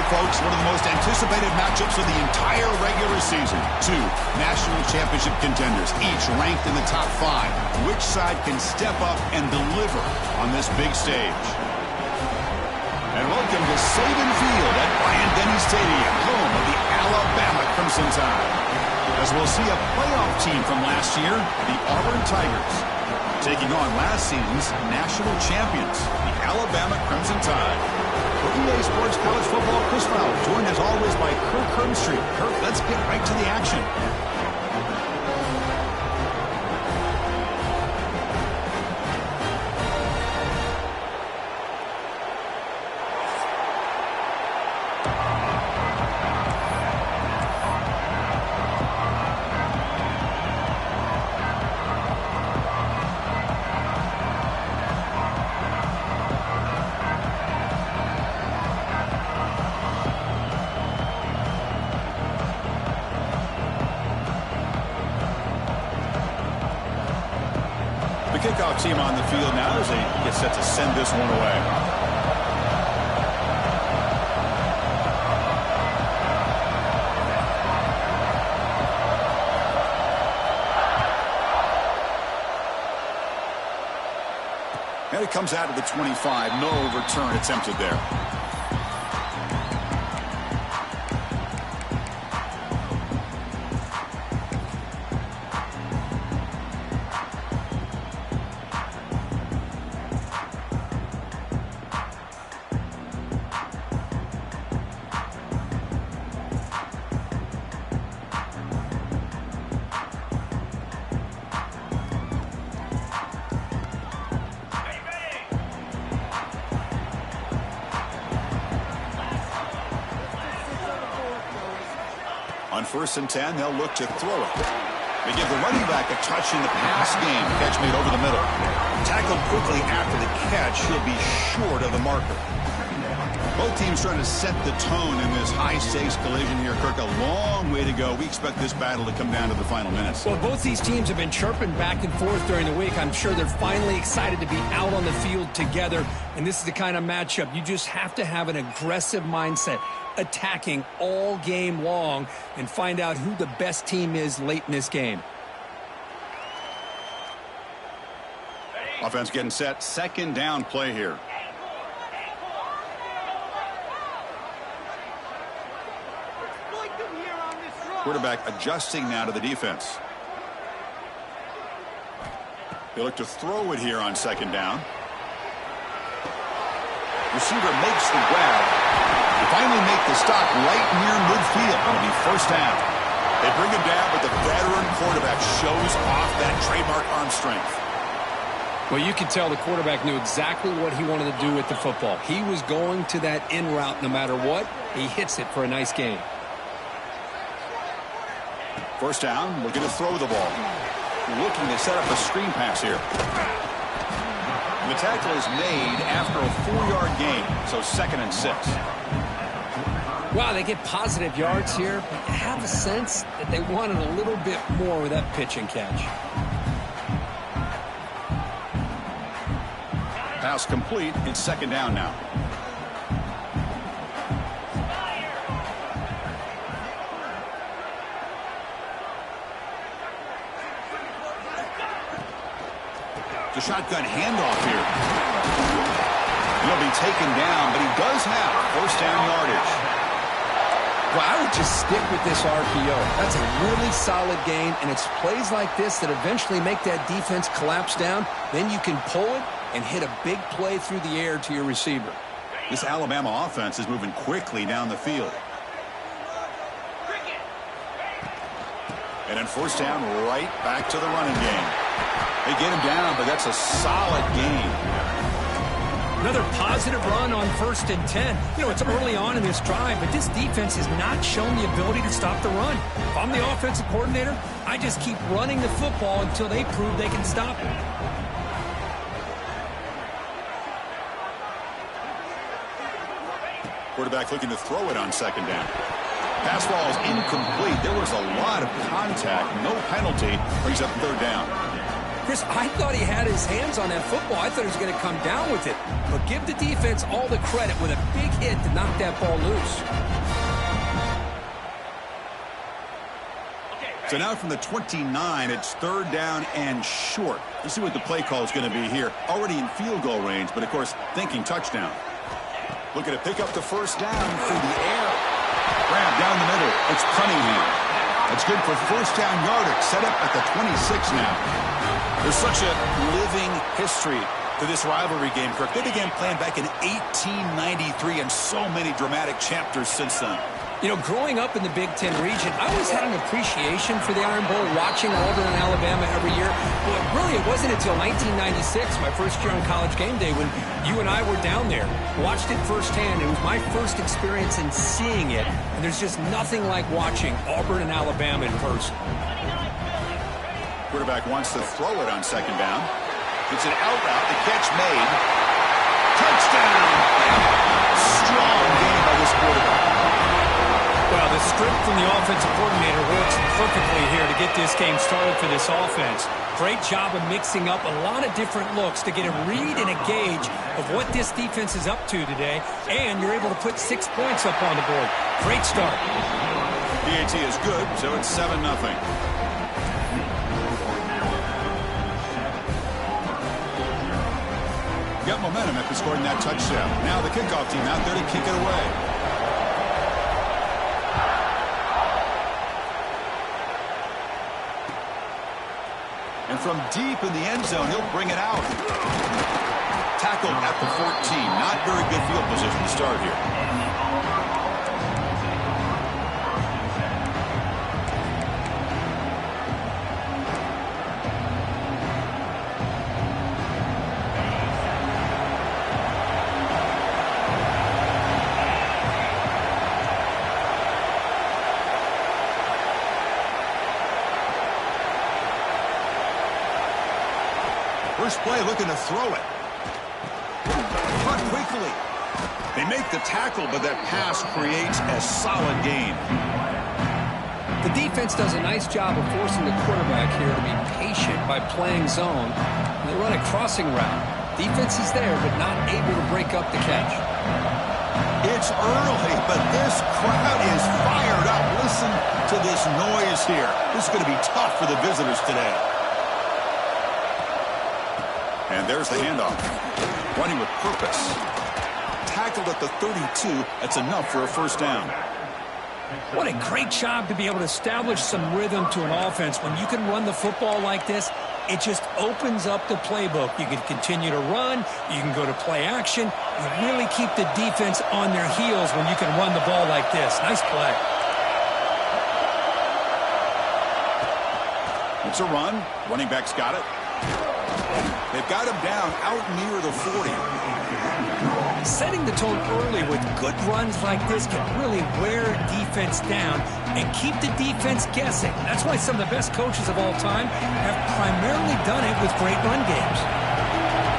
Folks, one of the most anticipated matchups of the entire regular season. Two national championship contenders, each ranked in the top 5. Which side can step up and deliver on this big stage? And welcome to Saban Field at Bryant-Denny Stadium, home of the Alabama Crimson Tide. As we'll see a playoff team from last year, the Auburn Tigers, taking on last season's national champions, the Alabama Crimson Tide. For EA Sports College Football, Chris Fowler, joined as always by Kirk Hermstreet. Kirk, let's get right to the action. The kickoff team on the field now as they get set to send this one away. And it comes out of the 25. No return attempted there. On 1st and 10, they'll look to throw it. They give the running back a touch in the pass game. Catch made over the middle. Tackled quickly after the catch. He'll be short of the marker. Both teams trying to set the tone in this high-stakes collision here. Kirk, a long way to go. We expect this battle to come down to the final minutes. Well, both these teams have been chirping back and forth during the week. I'm sure they're finally excited to be out on the field together. And this is the kind of matchup you just have to have an aggressive mindset, attacking all game long, and find out who the best team is late in this game. Offense getting set. 2nd down play here. Quarterback adjusting now to the defense. They look to throw it here on 2nd down. Receiver makes the grab. They finally make the stop right near midfield. It'll be 1st down. They bring him down, but the veteran quarterback shows off that trademark arm strength. Well, you can tell the quarterback knew exactly what he wanted to do with the football. He was going to that in route no matter what. He hits it for a nice gain. 1st down, looking to throw the ball. Looking to set up a screen pass here. And the tackle is made after a 4-yard gain, so 2nd and 6. Wow, they get positive yards here. But I have a sense that they wanted a little bit more with that pitch and catch. Pass complete. It's 2nd down now. The shotgun handoff here. He'll be taken down, but he does have 1st down yardage. Well, I would just stick with this RPO. That's a really solid gain, and it's plays like this that eventually make that defense collapse down. Then you can pull it and hit a big play through the air to your receiver. This Alabama offense is moving quickly down the field. And then 1st down, right back to the running game. They get him down, but that's a solid gain. Another positive run on 1st and 10. You know, it's early on in this drive, but this defense has not shown the ability to stop the run. If I'm the offensive coordinator, I just keep running the football until they prove they can stop it. Quarterback looking to throw it on 2nd down. Pass ball is incomplete. There was a lot of contact. No penalty. Brings up 3rd down. Chris, I thought he had his hands on that football. I thought he was going to come down with it. But give the defense all the credit with a big hit to knock that ball loose. So now from the 29, it's 3rd down and short. Let's see what the play call is going to be here. Already in field goal range, but of course thinking touchdown. Looking to pick up the 1st down through the air. Grab down the middle. It's Cunningham. That's good for 1st down yardage. Set up at the 26 now. There's such a living history to this rivalry game, Kirk. They began playing back in 1893 and so many dramatic chapters since then. You know, growing up in the Big Ten region, I always had an appreciation for the Iron Bowl, watching Auburn and Alabama every year. But really, it wasn't until 1996, my first year on College Game Day, when you and I were down there, watched it firsthand. It was my first experience in seeing it, and there's just nothing like watching Auburn and Alabama in person. Quarterback wants to throw it on 2nd down. It's an out route. The catch made. Touchdown! Strong game by this quarterback. Well, the strength from the offensive coordinator works perfectly here to get this game started for this offense. Great job of mixing up a lot of different looks to get a read and a gauge of what this defense is up to today, and you're able to put 6 points up on the board. Great start. PAT is good, so it's 7-0. Got momentum after scoring that touchdown. Now the kickoff team out there to kick it away. And from deep in the end zone, he'll bring it out. Tackled at the 14. Not very good field position to start here. First play looking to throw it. Caught quickly. They make the tackle, but that pass creates a solid gain. The defense does a nice job of forcing the quarterback here to be patient by playing zone. They run a crossing route. Defense is there, but not able to break up the catch. It's early, but this crowd is fired up. Listen to this noise here. This is going to be tough for the visitors today. And there's the handoff. Running with purpose. Tackled at the 32. That's enough for a first down. What a great job to be able to establish some rhythm to an offense. When you can run the football like this, it just opens up the playbook. You can continue to run. You can go to play action. You really keep the defense on their heels when you can run the ball like this. Nice play. It's a run. Running back's got it. They've got him down out near the 40. Setting the tone early with good runs like this can really wear defense down and keep the defense guessing. That's why some of the best coaches of all time have primarily done it with great run games.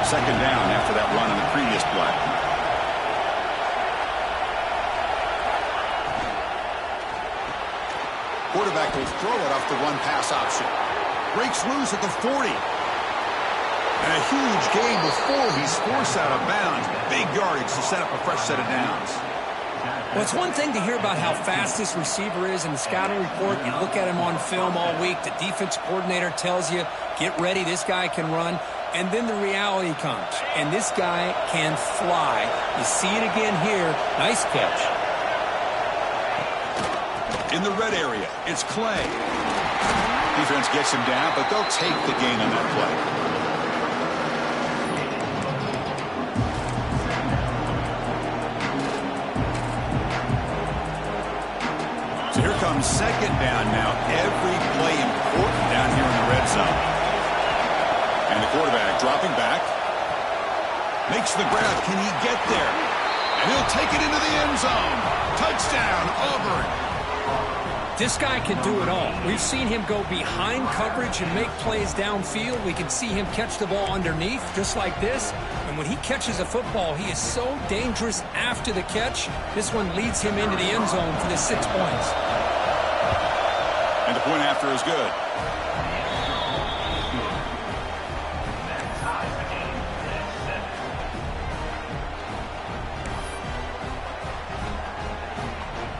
Second down after that run in the previous play. Quarterback will throw it off the run-pass option. Breaks loose at the 40. And a huge gain before he's forced out of bounds. Big yardage to set up a fresh set of downs. Well, it's one thing to hear about how fast this receiver is in the scouting report. You look at him on film all week. The defense coordinator tells you, get ready, this guy can run. And then the reality comes. And this guy can fly. You see it again here. Nice catch. In the red area, it's Clay. Defense gets him down, but they'll take the gain on that play. Here comes second down now. Every play important down here in the red zone. And the quarterback dropping back. Makes the grab. Can he get there? And he'll take it into the end zone. Touchdown, Auburn. This guy can do it all. We've seen him go behind coverage and make plays downfield. We can see him catch the ball underneath, just like this. And when he catches a football, he is so dangerous after the catch. This one leads him into the end zone for the 6 points. And the point after is good.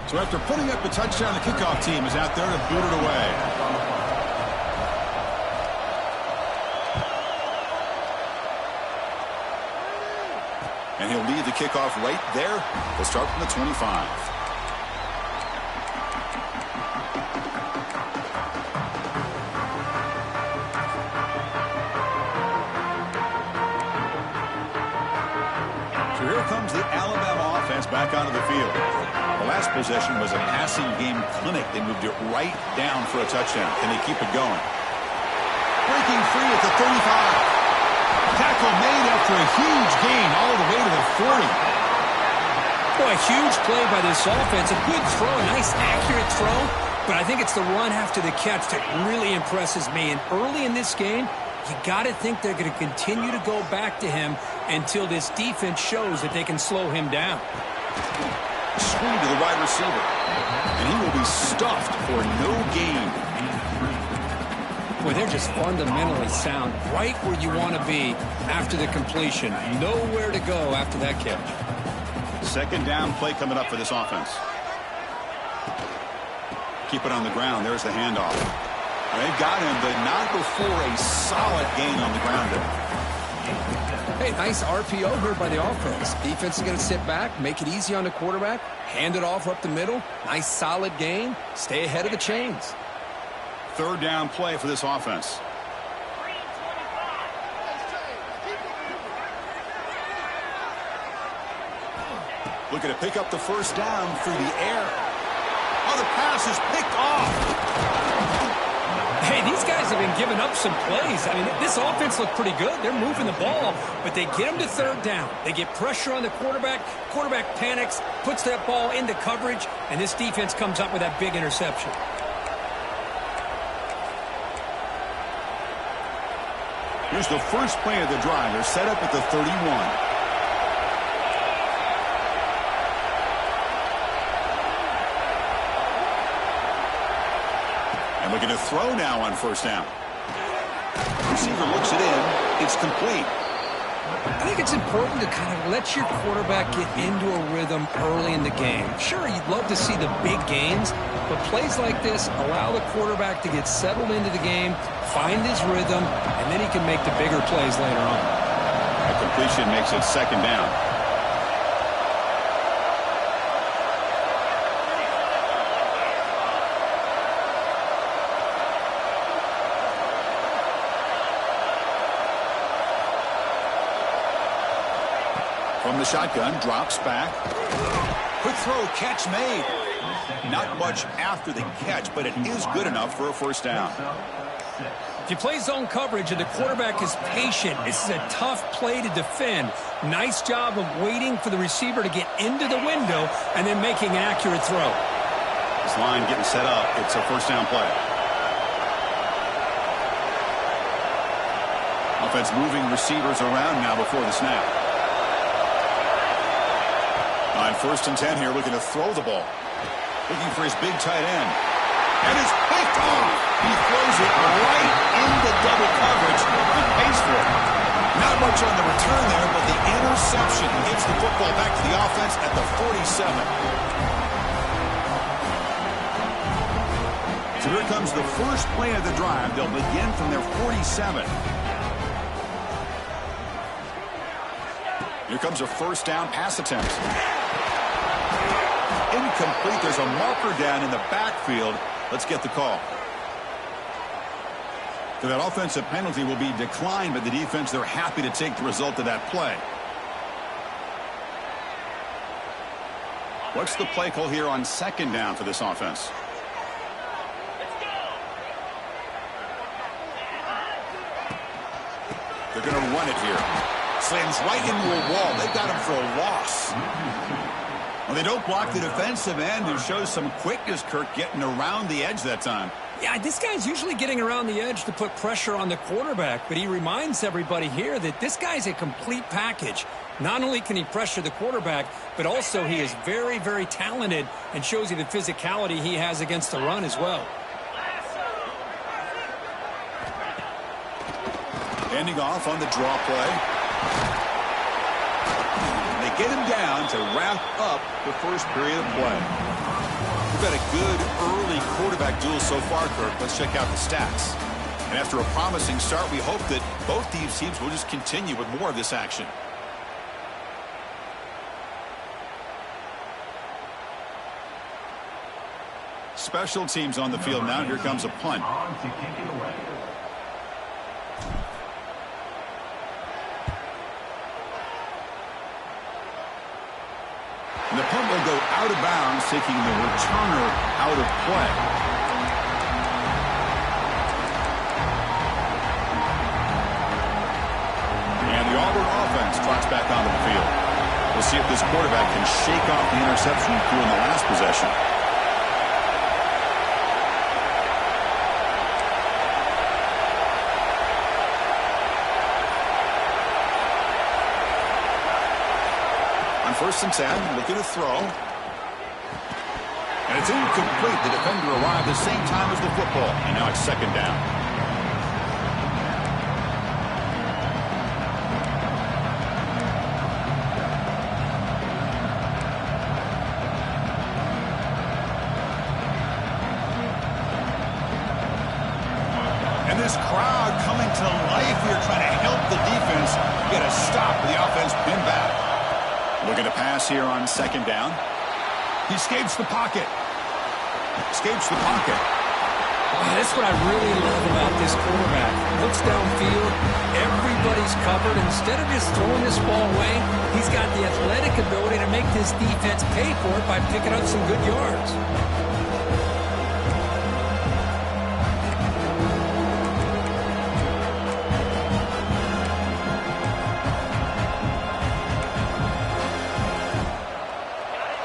So after putting up the touchdown, the kickoff team is out there to boot it away. And he'll lead the kickoff right there. They'll start from the 25. So here comes the Alabama offense back onto the field. The last possession was a passing game clinic. They moved it right down for a touchdown. Can they keep it going? Breaking free at the 35. Tackle made after a huge gain all the way to the 40. Boy, a huge play by this offense. A good throw, a nice accurate throw. But I think it's the run after the catch that really impresses me. And early in this game, you got to think they're going to continue to go back to him until this defense shows that they can slow him down. Swing to the wide receiver. And he will be stuffed for no gain. Boy, they're just fundamentally sound. Right where you want to be after the completion. Nowhere to go after that catch. Second down play coming up for this offense. Keep it on the ground. There's the handoff. They've got him, but not before a solid gain on the ground there. Hey, nice RPO here by the offense. Defense is going to sit back, make it easy on the quarterback, hand it off up the middle. Nice solid gain. Stay ahead of the chains. Third down play for this offense. Looking to pick up the first down through the air. Oh, the pass is picked off. Hey, these guys have been giving up some plays. I mean, this offense looked pretty good. They're moving the ball, but they get them to third down. They get pressure on the quarterback. Quarterback panics, puts that ball into coverage, and this defense comes up with that big interception. Here's the first play of the drive. They're set up at the 31. Looking to throw now on first down. Receiver looks it in. It's complete. I think it's important to kind of let your quarterback get into a rhythm early in the game. Sure, you'd love to see the big gains, but plays like this allow the quarterback to get settled into the game, find his rhythm, and then he can make the bigger plays later on. A completion makes it second down. From the shotgun, drops back. Quick throw, catch made. Not much after the catch, but it is good enough for a first down. If you play zone coverage and the quarterback is patient, this is a tough play to defend. Nice job of waiting for the receiver to get into the window and then making an accurate throw. This line getting set up. It's a first down play. Offense moving receivers around now before the snap. On first and 10 here, looking to throw the ball. Looking for his big tight end. And it's picked off. He throws it right into double coverage and pays for it. Not much on the return there, but the interception gets the football back to the offense at the 47. So here comes the first play of the drive. They'll begin from their 47. Here comes a first down pass attempt. Incomplete. There's a marker down in the backfield. Let's get the call. So that offensive penalty will be declined by the defense. They're happy to take the result of that play. What's the play call here on second down for this offense? They're going to run it here. Slams right into a wall. They've got him for a loss. Well, they don't block the defensive end, who shows some quickness, Kirk, getting around the edge that time. Yeah, this guy's usually getting around the edge to put pressure on the quarterback, but he reminds everybody here that this guy's a complete package. Not only can he pressure the quarterback, but also he is very, very talented and shows you the physicality he has against the run as well. Handing off on the draw play. They get him down to wrap up the first period of play. We've got a good early quarterback duel so far, Kirk. Let's check out the stats. And after a promising start, we hope that both these teams will just continue with more of this action. Special teams on the field now. Here comes a punt. And the punt will go out of bounds, taking the returner out of play. And the Auburn offense trots back onto the field. We'll see if this quarterback can shake off the interception he threw in the last possession. First and 10, looking to throw. It's incomplete. The defender arrived the same time as the football, and now it's second down. And this crowd coming to life here, trying to help the defense get a stop. The offense pinned back. Looking to pass here on second down. He escapes the pocket. Escapes the pocket. Oh, that's what I really love about this quarterback. Looks downfield. Everybody's covered. Instead of just throwing this ball away, he's got the athletic ability to make this defense pay for it by picking up some good yards.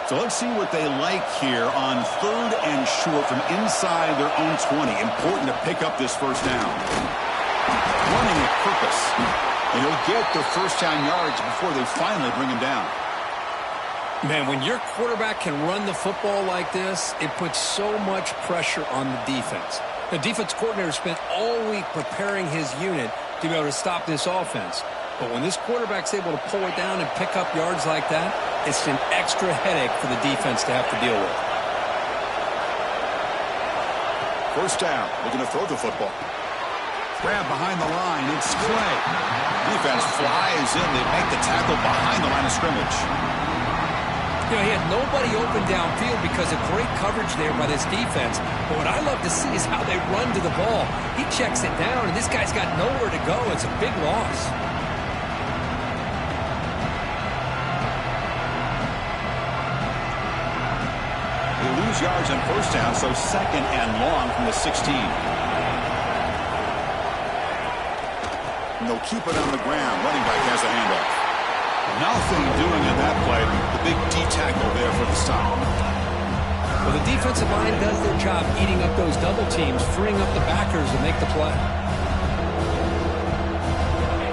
So let's see what they like here on third and short from inside their own 20. Important to pick up this first down. Running at purpose. And he'll get the first down yards before they finally bring him down. Man, when your quarterback can run the football like this, it puts so much pressure on the defense. The defense coordinator spent all week preparing his unit to be able to stop this offense. But when this quarterback's able to pull it down and pick up yards like that, it's an extra headache for the defense to have to deal with. First down, looking to throw the football. Grab behind the line, it's Clay. Defense flies in, they make the tackle behind the line of scrimmage. You know, he had nobody open downfield because of great coverage there by this defense. But what I love to see is how they run to the ball. He checks it down, and this guy's got nowhere to go. It's a big loss. They lose yards on first down, so second and long from the 16. And they'll keep it on the ground. Running back has a handoff. Nothing doing in that play. The big D tackle there for the stop. Well, the defensive line does their job eating up those double teams, freeing up the backers to make the play.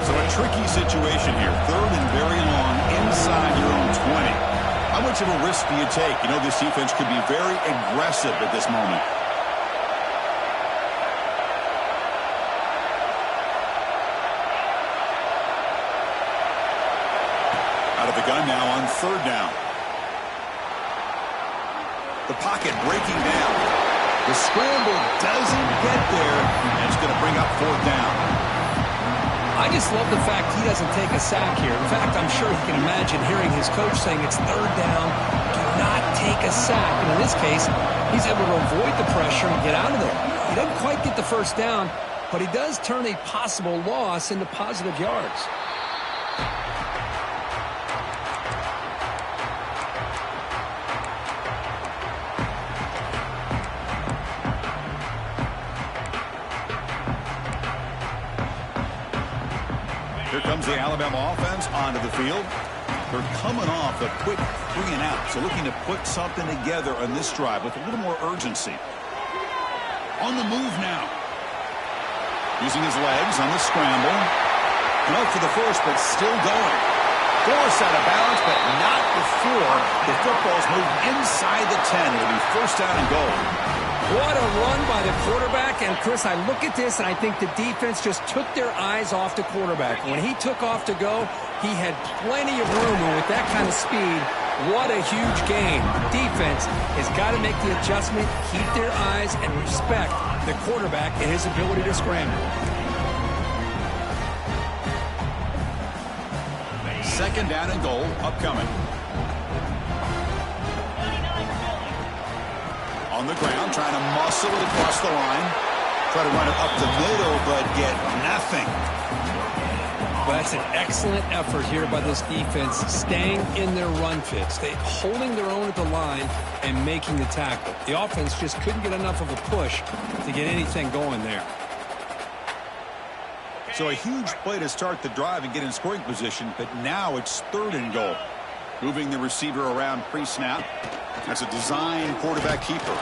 So a tricky situation here. Third and very long inside your own 20. How much of a risk do you take? You know, this defense could be very aggressive at this moment. Out of the gun now on third down. The pocket breaking down. The scramble doesn't get there, and it's going to bring up fourth down. I just love the fact he doesn't take a sack here. In fact, I'm sure he can imagine hearing his coach saying it's third down, do not take a sack. And in this case, he's able to avoid the pressure and get out of there. He doesn't quite get the first down, but he does turn a possible loss into positive yards. Here comes the Alabama offense onto the field. They're coming off a quick 3 and out, so looking to put something together on this drive with a little more urgency. On the move now. Using his legs on the scramble. And up for the first, but still going. Forced out of bounds, but not before the football's moved inside the 10. It'll be first down and goal. What a run by the quarterback. And, Chris, I look at this, and I think the defense just took their eyes off the quarterback. When he took off to go, he had plenty of room. And with that kind of speed, what a huge gain. Defense has got to make the adjustment, keep their eyes, and respect the quarterback and his ability to scramble. Second down and goal upcoming. On the ground, trying to muscle it across the line. Try to run it up the middle, but get nothing. Well, that's an excellent effort here by this defense, staying in their run fits. They holding their own at the line and making the tackle. The offense just couldn't get enough of a push to get anything going there. So a huge play to start the drive and get in scoring position, but now it's third and goal. Moving the receiver around pre-snap. That's a design quarterback keeper.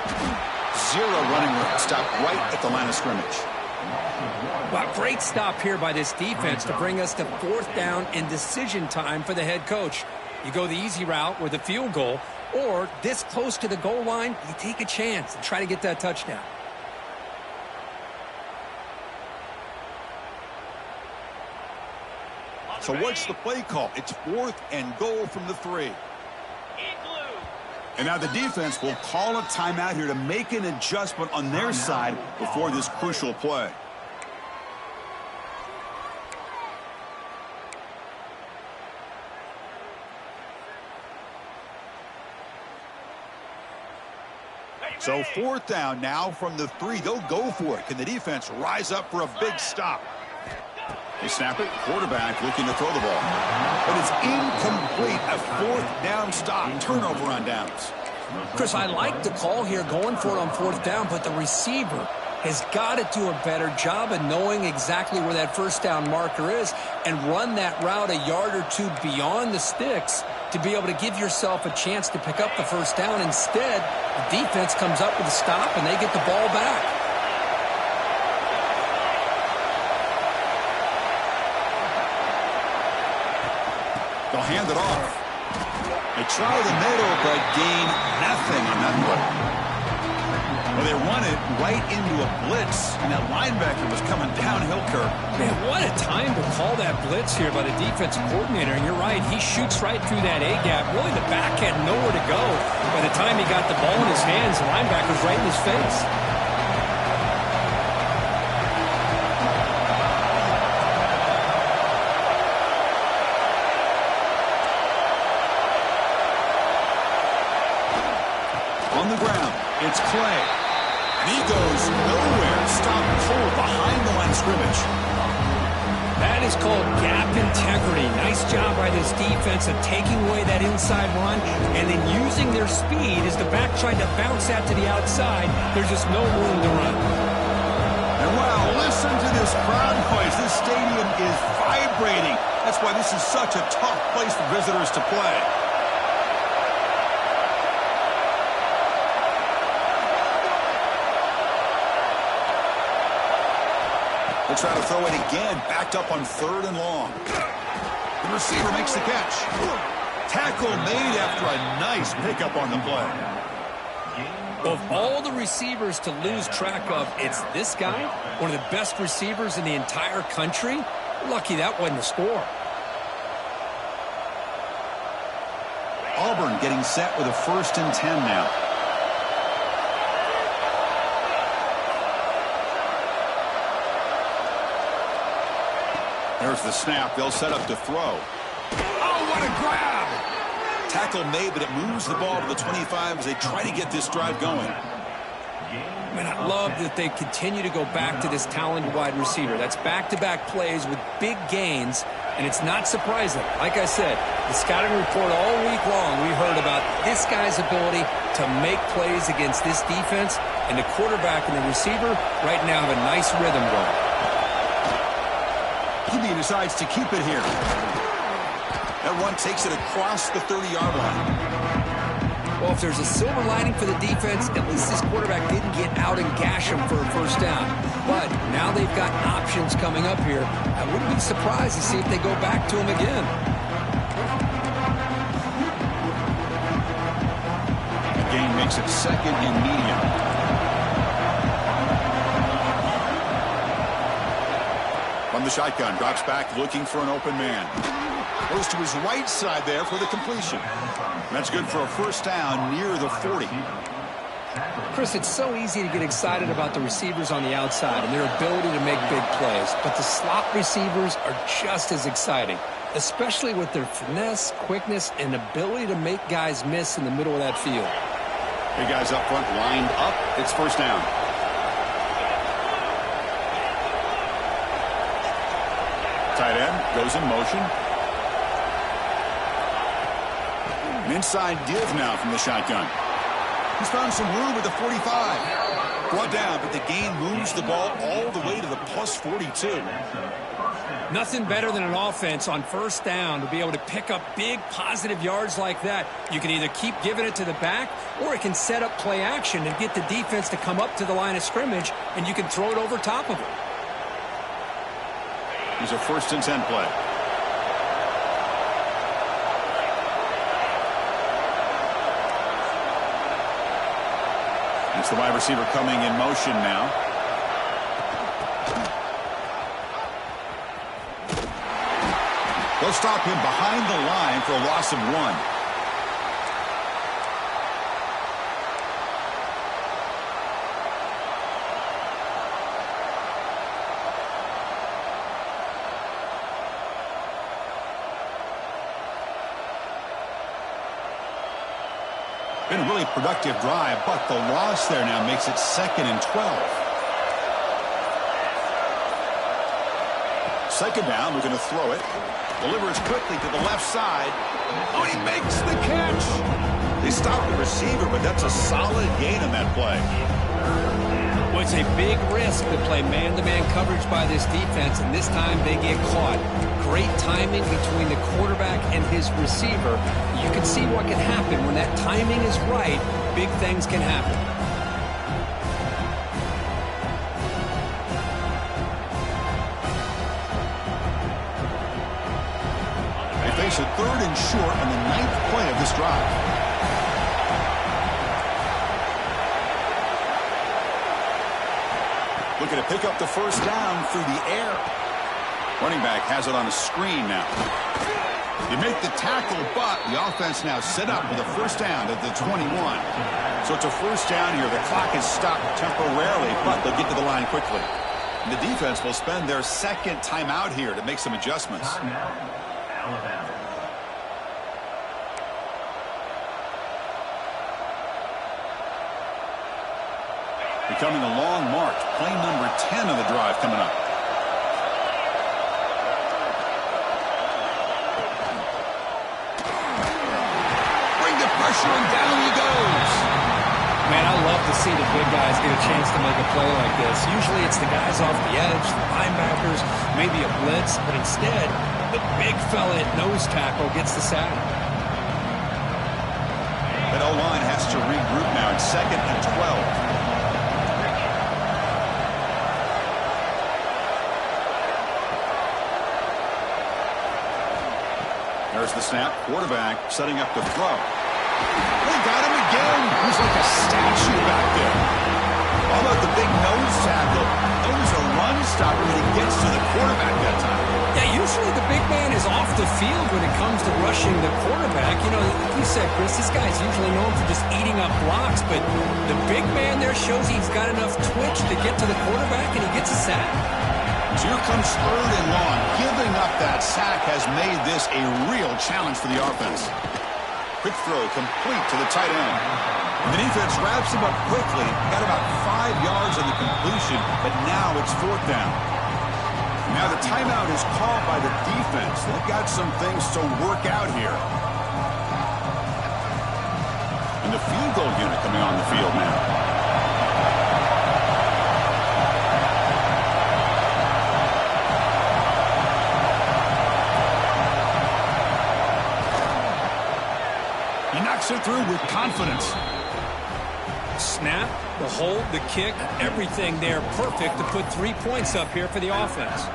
Zero running room. Stop right at the line of scrimmage. Well, great stop here by this defense to bring us to fourth down and decision time for the head coach. You go the easy route with a field goal, Or this close to the goal line, you take a chance and try to get that touchdown. So what's the play call? It's 4th and goal from the 3. And now the defense will call a timeout here to make an adjustment on their side before this crucial play. So 4th down now from the 3. They'll go for it. Can the defense rise up for a big stop? They snap it. Quarterback looking to throw the ball. But it's incomplete. A 4th down stop. Turnover on downs. Chris, I like the call here going for it on 4th down, but the receiver has got to do a better job of knowing exactly where that 1st down marker is and run that route a yard or 2 beyond the sticks to be able to give yourself a chance to pick up the 1st down. Instead, the defense comes up with a stop and they get the ball back. They'll hand it off. They try the middle, but gain nothing on that play. Well, they run it right into a blitz, and that linebacker was coming downhill, Kirk. Man, what a time to call that blitz here by the defensive coordinator. And you're right, he shoots right through that A-gap. Really, the back had nowhere to go. By the time he got the ball in his hands, the linebacker's right in his face. On the ground, it's Clay. And he goes nowhere. Stopped cold behind the line of scrimmage. That is called gap integrity. Nice job by this defense of taking away that inside run and then using their speed as the back tried to bounce out to the outside. There's just no room to run. And wow, listen to this crowd noise. This stadium is vibrating. That's why this is such a tough place for visitors to play. They'll try to throw it again, backed up on 3rd and long. The receiver makes the catch. Tackle made after a nice pickup on the play. Of all the receivers to lose track of, it's this guy, one of the best receivers in the entire country. Lucky that wasn't a score. Auburn getting set with a 1st and 10 now. There's the snap. They'll set up to throw. Oh, what a grab! Tackle made, but it moves the ball to the 25 as they try to get this drive going. Man, I love that they continue to go back to this talented wide receiver. That's back-to-back plays with big gains, and it's not surprising. Like I said, the scouting report all week long, we heard about this guy's ability to make plays against this defense, and the quarterback and the receiver right now have a nice rhythm going. He decides to keep it here. That run takes it across the 30-yard line. Well, if there's a silver lining for the defense, at least this quarterback didn't get out and gash him for a 1st down. But now they've got options coming up here. I wouldn't be surprised to see if they go back to him again. The gain makes it 2nd and medium. From the shotgun, drops back, looking for an open man. Goes to his right side there for the completion. And that's good for a 1st down near the 40. Chris, it's so easy to get excited about the receivers on the outside and their ability to make big plays. But the slot receivers are just as exciting, especially with their finesse, quickness, and ability to make guys miss in the middle of that field. Big guys up front lined up. It's 1st down. Tight end goes in motion. An inside give now from the shotgun. He's found some room at the 45. Brought down, but the gain moves the ball all the way to the plus 42. Nothing better than an offense on 1st down to be able to pick up big positive yards like that. You can either keep giving it to the back, or it can set up play action and get the defense to come up to the line of scrimmage, and you can throw it over top of it. Here's a 1st and 10 play. It's the wide receiver coming in motion now. They'll stop him behind the line for a loss of 1. Been a really productive drive, but the loss there now makes it 2nd and 12. Second down, we're going to throw it. Delivers quickly to the left side. Oh, he makes the catch. They stopped the receiver, but that's a solid gain on that play. Well, it's a big risk to play man-to-man coverage by this defense, and this time they get caught. Great timing between the quarterback and his receiver. You can see what can happen when that timing is right. Big things can happen. They face a 3rd and short on the 9th play of this drive. Looking to pick up the first down through the air. Running back has it on a screen now. You make the tackle, but the offense now set up with a first down at the 21. So it's a first down here. The clock is stopped temporarily, but they'll get to the line quickly. And the defense will spend their 2nd timeout here to make some adjustments. Alabama. Becoming a long march. Play number 10 of the drive coming up. Bring the pressure and down he goes. Man, I love to see the big guys get a chance to make a play like this. Usually it's the guys off the edge, the linebackers, maybe a blitz, but instead the big fella at nose tackle gets the sack. That O-line has to regroup now. It's 2nd and 12. There's the snap. Quarterback setting up to throw. They got him again. He's like a statue back there. How about the big nose tackle? Those are run stopper when he gets to the quarterback that time. Yeah, usually the big man is off the field when it comes to rushing the quarterback. You know, like you said, Chris, this guy's usually known for just eating up blocks, but the big man there shows he's got enough twitch to get to the quarterback, and he gets a sack. So here comes 3rd and long. Giving up that sack has made this a real challenge for the offense. Quick throw complete to the tight end. And the defense wraps him up quickly. Got about 5 yards on the completion, but now it's 4th down. Now the timeout is called by the defense. They've got some things to work out here. And the field goal unit coming on the field now. It through with confidence. Snap, the hold, the kick, everything there perfect to put 3 points up here for the offense.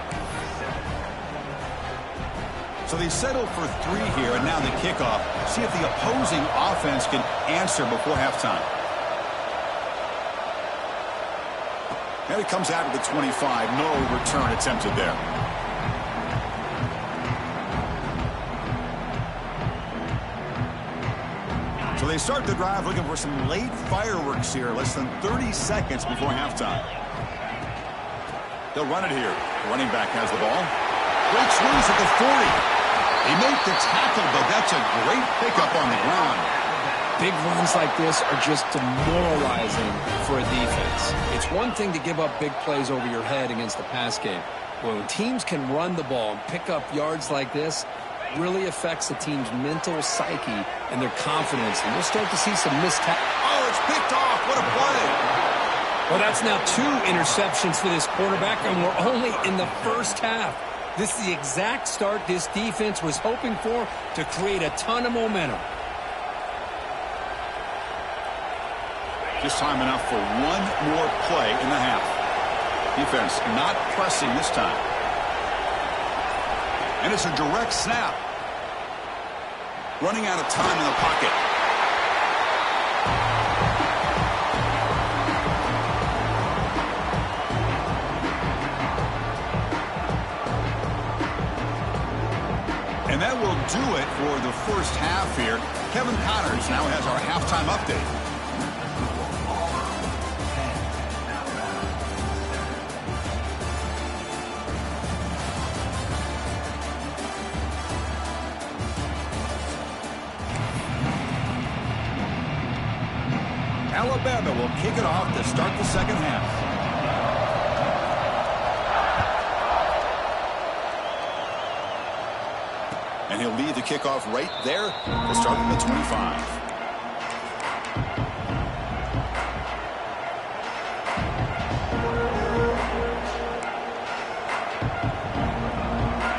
So they settled for 3 here, and now the kickoff. See if the opposing offense can answer before halftime. And it comes out of the 25. No return attempted there. So they start the drive looking for some late fireworks here, less than 30 seconds before halftime. They'll run it here. The running back has the ball. Great swings at the 40. They make the tackle, but that's a great pickup on the ground. Big runs like this are just demoralizing for a defense. It's one thing to give up big plays over your head against the pass game. When teams can run the ball and pick up yards like this, really affects the team's mental psyche and their confidence. And we'll start to see some missed tackles. Oh, it's picked off. What a play. Well, that's now 2 interceptions for this quarterback, and we're only in the first half. This is the exact start this defense was hoping for to create a ton of momentum. Just time enough for one more play in the half. Defense not pressing this time. And it's a direct snap. Running out of time in the pocket. do it for the first half here. Kevin Connors now has our halftime update. Alabama will kick it off to start the second half. And he'll lead the kickoff right there to start at the 25.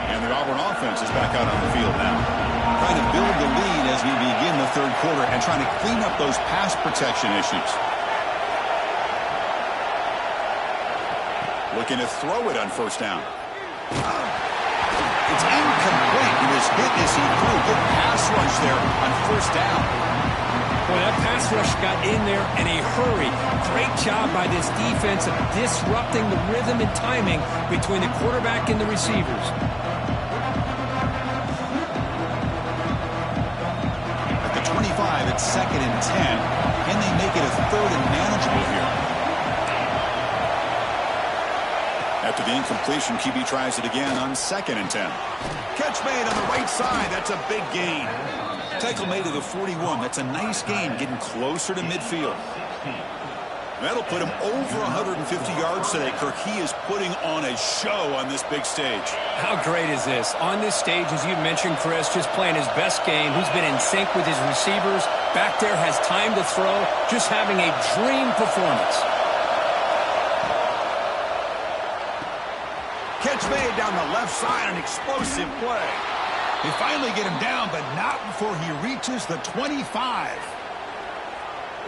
And the Auburn offense is back out on the field now. Trying to build the lead as we begin the third quarter and trying to clean up those pass protection issues. Looking to throw it on first down. It's incomplete. He was hit as he threw. Good pass rush there on first down. Boy, that pass rush got in there in a hurry. Great job by this defense of disrupting the rhythm and timing between the quarterback and the receivers. At the 25, it's 2nd and 10. Can they make it a 3rd and manageable here? After the incompletion, QB tries it again on 2nd and 10. Catch made on the right side. That's a big gain. Tackle made to the 41. That's a nice gain, getting closer to midfield. That'll put him over 150 yards today. Kirk, he is putting on a show on this big stage. How great is this? On this stage, as you mentioned, Chris, just playing his best game. He's been in sync with his receivers. Back there, has time to throw. Just having a dream performance. Catch made down the left side, an explosive play. They finally get him down, but not before he reaches the 25.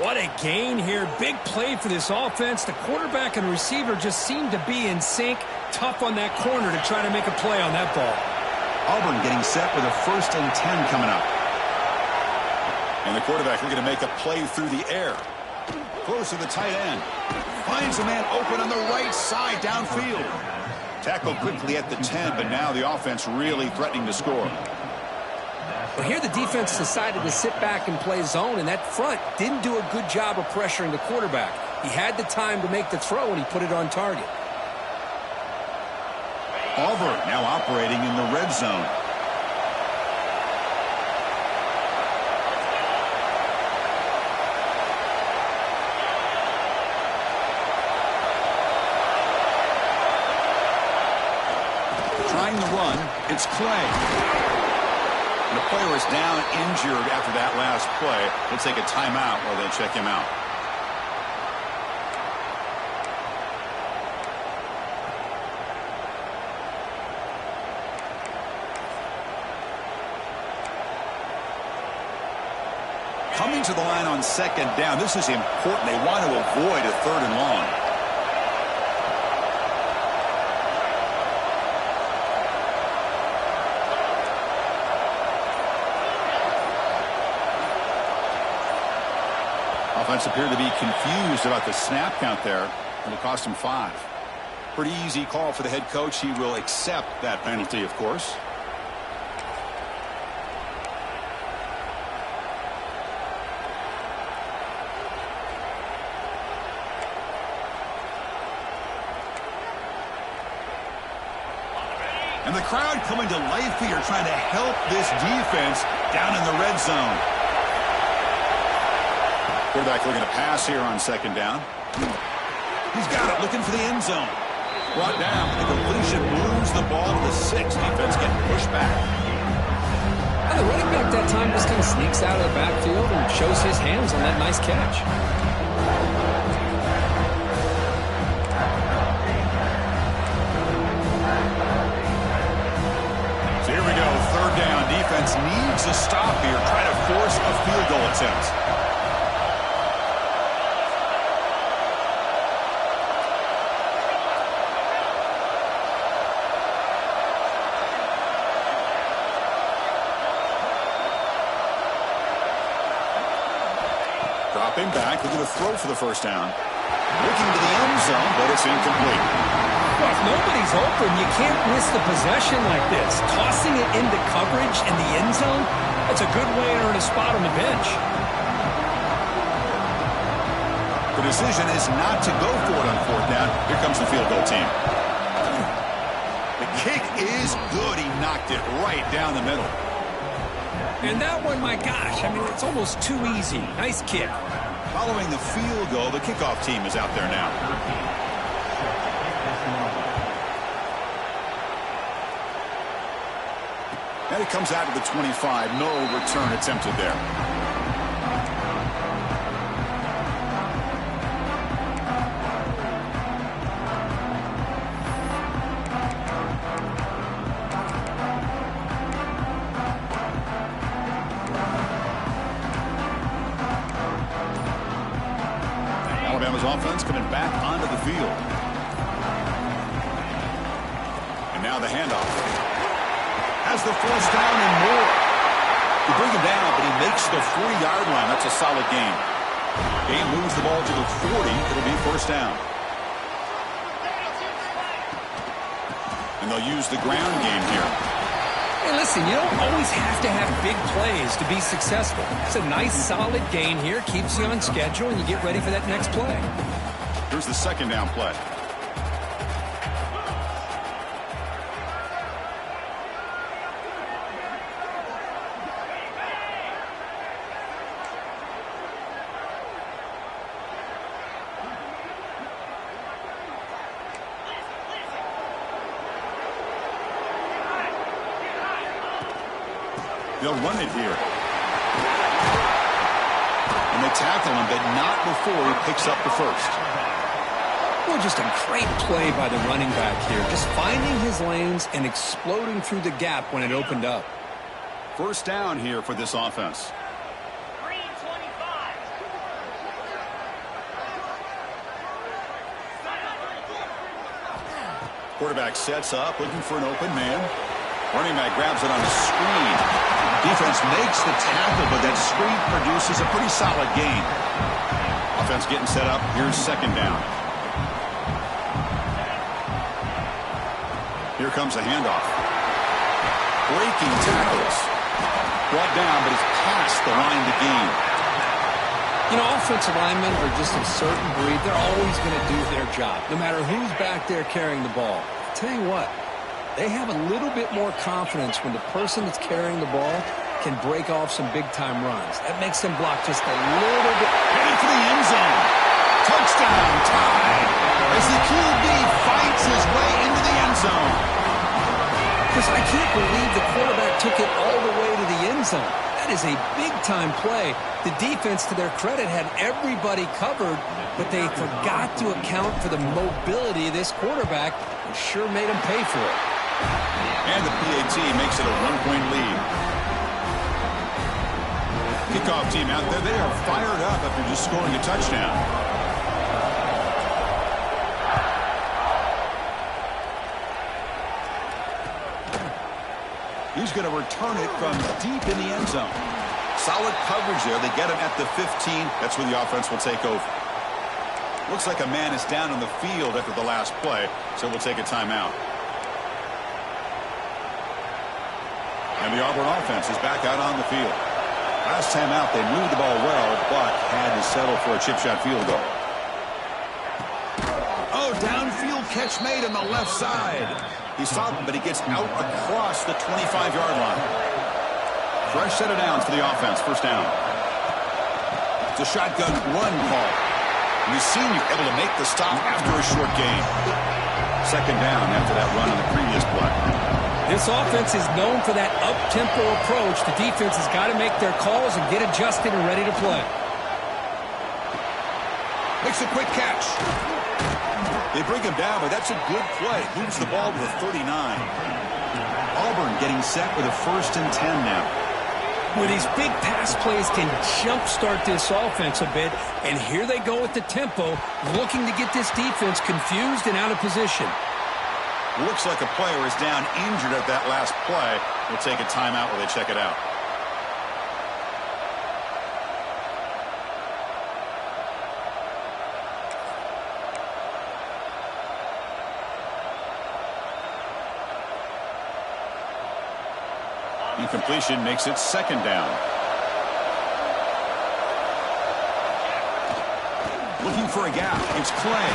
What a gain here. Big play for this offense. The quarterback and receiver just seem to be in sync. Tough on that corner to try to make a play on that ball. Auburn getting set with a 1st and 10 coming up. And the quarterback looking to make a play through the air. Close to the tight end. Finds a man open on the right side downfield. Tackled quickly at the 10, but now the offense really threatening to score. Well, here the defense decided to sit back and play zone, and that front didn't do a good job of pressuring the quarterback. He had the time to make the throw, and he put it on target. Auburn now operating in the red zone. Trying the run, it's Clay. And the player is down injured after that last play. They'll take a timeout while they check him out. Coming to the line on 2nd down. This is important. They want to avoid a 3rd and long. Offense appeared to be confused about the snap count there, and it cost him 5. Pretty easy call for the head coach. He will accept that penalty, of course. And the crowd coming to life here, trying to help this defense down in the red zone. Quarterback looking to pass here on 2nd down. He's got it, looking for the end zone. Brought down. The completion moves the ball to the 6. Defense getting pushed back. And the running back that time just kind of sneaks out of the backfield and shows his hands on that nice catch. So here we go, 3rd down. Defense needs a stop here, trying to force a field goal attempt. Dropping back, looking to throw for the first down. Looking to the end zone, but it's incomplete. Well, if nobody's open, you can't miss the possession like this. Tossing it into coverage in the end zone, that's a good way to earn a spot on the bench. The decision is not to go for it on fourth down. Here comes the field goal team. The kick is good. He knocked it right down the middle. And that one, my gosh, I mean, it's almost too easy. Nice kick. Following the field goal, the kickoff team is out there now. And it comes out to the 25. No return attempted there. Alabama's offense coming back onto the field. And now the handoff. Has the first down and more. You bring him down, but he makes the 40-yard line. That's a solid gain. Game moves the ball to the 40. It'll be first down. And they'll use the ground game here. Hey, listen, you don't always have to have big plays to be successful. It's a nice, solid gain here. Keeps you on schedule, and you get ready for that next play. Here's the second down play. They'll run it here. And they tackle him, but not before he picks up the first. Well, just a great play by the running back here. Just finding his lanes and exploding through the gap when it opened up. First down here for this offense. Quarterback sets up, looking for an open man. Running back grabs it on the screen. Defense makes the tackle, but that screen produces a pretty solid gain. Offense getting set up. Here's second down. Here comes a handoff. Breaking tackles. Brought down, but it's past the line to gain. You know, offensive linemen are just a certain breed. They're always going to do their job, no matter who's back there carrying the ball. I'll tell you what. They have a little bit more confidence when the person that's carrying the ball can break off some big-time runs. That makes them block just a little bit. Headed for the end zone. Touchdown, tied. As the QB fights his way into the end zone. Because I can't believe the quarterback took it all the way to the end zone. That is a big-time play. The defense, to their credit, had everybody covered, but they forgot to account for the mobility of this quarterback and sure made him pay for it. And the PAT makes it a one-point lead. Kickoff team out there, they are fired up after just scoring a touchdown. He's going to return it from deep in the end zone. Solid coverage there. They get him at the 15. That's where the offense will take over. Looks like a man is down on the field after the last play, so we'll take a timeout. And the Auburn offense is back out on the field. Last time out, they moved the ball well, but had to settle for a chip shot field goal. Oh, downfield catch made on the left side. He saw him, but he gets out across the 25-yard line. Fresh set of downs for the offense. First down. It's a shotgun run call. And the senior able to make the stop after a short gain. Second down after that run on the previous play. This offense is known for that up-tempo approach. The defense has got to make their calls and get adjusted and ready to play. Makes a quick catch. They bring him down, but that's a good play. Moves the ball to the 39. Auburn getting set with a 1st and 10 now. Well, these big pass plays can jumpstart this offense a bit, and here they go with the tempo, looking to get this defense confused and out of position. Looks like a player is down injured at that last play. We'll take a timeout while they check it out. Incompletion makes it second down. Looking for a gap. It's Clay.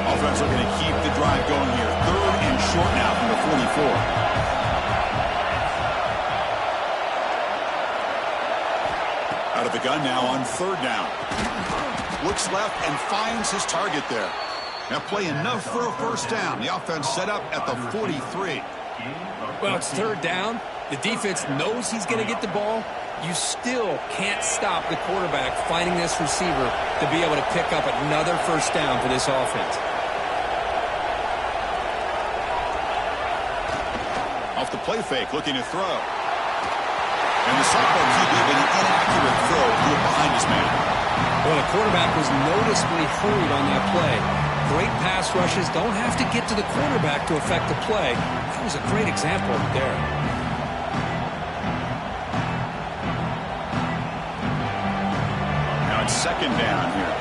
Offense looking to keep the drive going here. Third and short now from the 44. Out of the gun now on third down. Looks left and finds his target there. Now play enough for a first down. The offense set up at the 43. Well, it's third down. The defense knows he's going to get the ball. You still can't stop the quarterback finding this receiver to be able to pick up another first down for this offense. Off the play fake, looking to throw. And the sophomore QB with an inaccurate throw threw it behind his man. Well, the quarterback was noticeably hurried on that play. Great pass rushes don't have to get to the quarterback to affect the play. That was a great example of it there. Now it's second down here.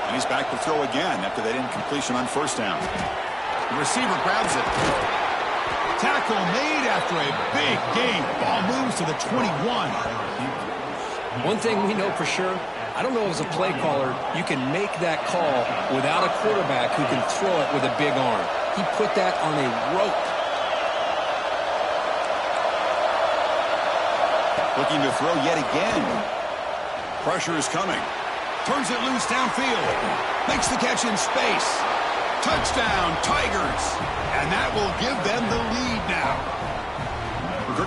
And he's back to throw again after that incompletion on first down. The receiver grabs it. Tackle made after a big gain. Ball moves to the 21. One thing we know for sure, I don't know as a play caller, you can make that call without a quarterback who can throw it with a big arm. He put that on a rope. Looking to throw yet again. Pressure is coming. Turns it loose downfield. Makes the catch in space. Touchdown, Tigers. And that will give them the lead now.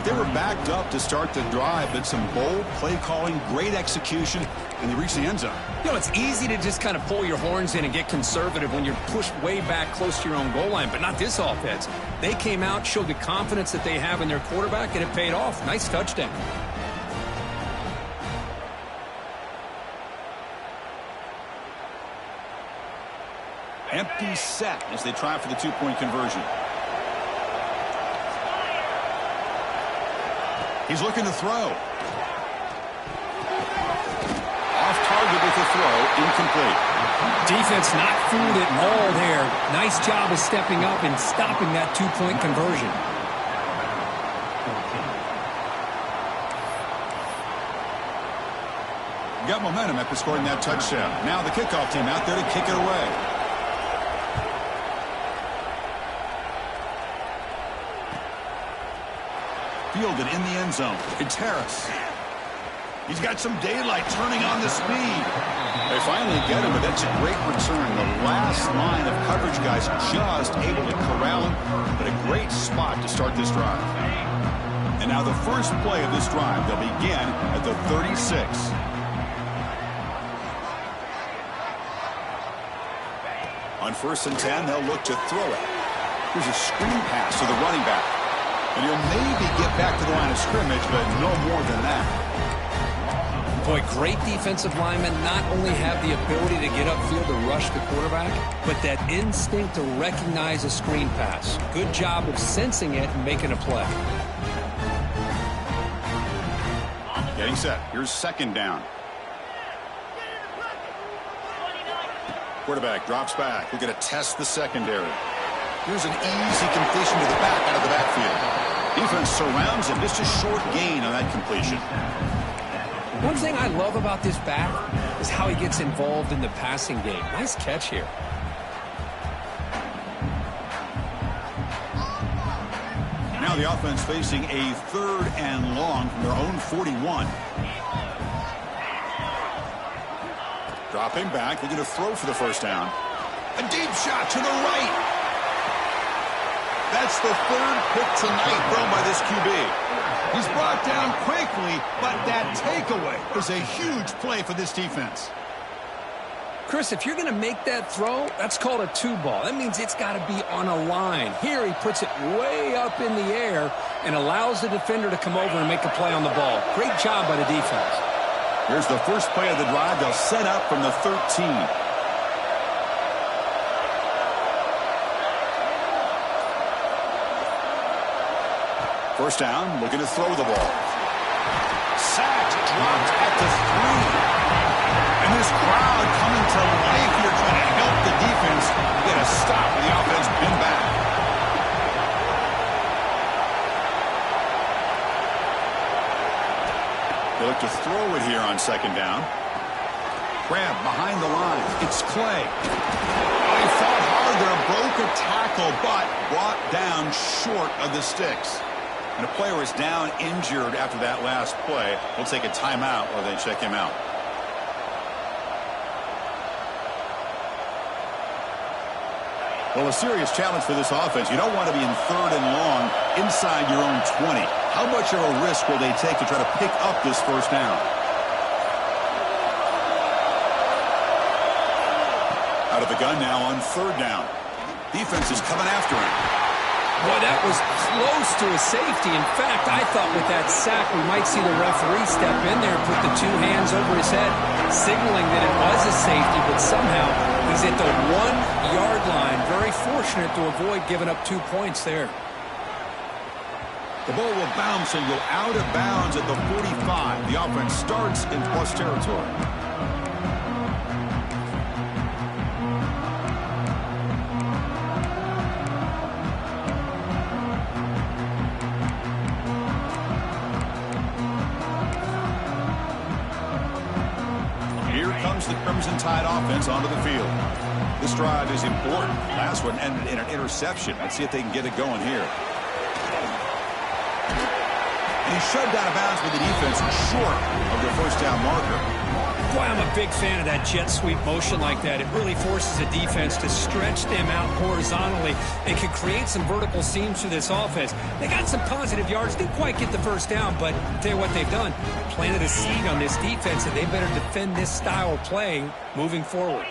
They were backed up to start the drive, but some bold play calling, great execution, and they reached the end zone. You know, it's easy to just kind of pull your horns in and get conservative when you're pushed way back close to your own goal line, but not this offense. They came out, showed the confidence that they have in their quarterback, and it paid off. Nice touchdown. Empty set as they try for the two-point conversion. He's looking to throw. Off target with the throw, incomplete. Defense not fooled at all there. Nice job of stepping up and stopping that two-point conversion. Got momentum after scoring that touchdown. Now the kickoff team out there to kick it away. Fielded in the end zone. It's Harris. He's got some daylight turning on the speed. They finally get him, but that's a great return. The last line of coverage guys just able to corral him, but a great spot to start this drive. And now the first play of this drive, they'll begin at the 36. On 1st and 10, they'll look to throw it. Here's a screen pass to the running back. And he'll maybe get back to the line of scrimmage, but no more than that. Boy, great defensive linemen not only have the ability to get upfield to rush the quarterback, but that instinct to recognize a screen pass. Good job of sensing it and making a play. Getting set. Here's second down. Quarterback drops back. We're going to test the secondary. Here's an easy completion to the back out of the backfield. Defense surrounds him. Just a short gain on that completion. One thing I love about this back is how he gets involved in the passing game. Nice catch here. Now the offense facing a 3rd and long from their own 41. Dropping back. They're going to throw for the first down. A deep shot to the right. That's the 3rd pick tonight thrown by this QB. He's brought down quickly, but that takeaway is a huge play for this defense. Chris, if you're going to make that throw, that's called a 2-ball. That means it's got to be on a line. Here he puts it way up in the air and allows the defender to come over and make a play on the ball. Great job by the defense. Here's the first play of the drive. They'll set up from the 13. First down, looking to throw the ball. Sacked, dropped at the 3. And this crowd coming to life here trying to help the defense get a stop with the offense pinned back. They look to throw it here on second down. Grab behind the line. It's Clay. He fought hard there, broke a tackle, but brought down short of the sticks. And a player is down injured after that last play. We'll take a timeout while they check him out. Well, a serious challenge for this offense. You don't want to be in third and long inside your own 20. How much of a risk will they take to try to pick up this first down? Out of the gun now on third down. Defense is coming after him. Boy, that was close to a safety. In fact, I thought with that sack we might see the referee step in there and put the 2 hands over his head, signaling that it was a safety, but somehow he's at the 1-yard line. Very fortunate to avoid giving up 2 points there. The ball will bounce and go out of bounds at the 45. The offense starts in plus territory. The Crimson Tide offense onto the field. This drive is important. Last one ended in an interception. Let's see if they can get it going here. And he's shoved out of bounds with the defense short of the first down marker. Boy, I'm a big fan of that jet sweep motion like that. It really forces a defense to stretch them out horizontally and can create some vertical seams for this offense. They got some positive yards. Didn't quite get the first down, but I'll tell you what they've done. Planted a seed on this defense, and they better defend this style of play moving forward.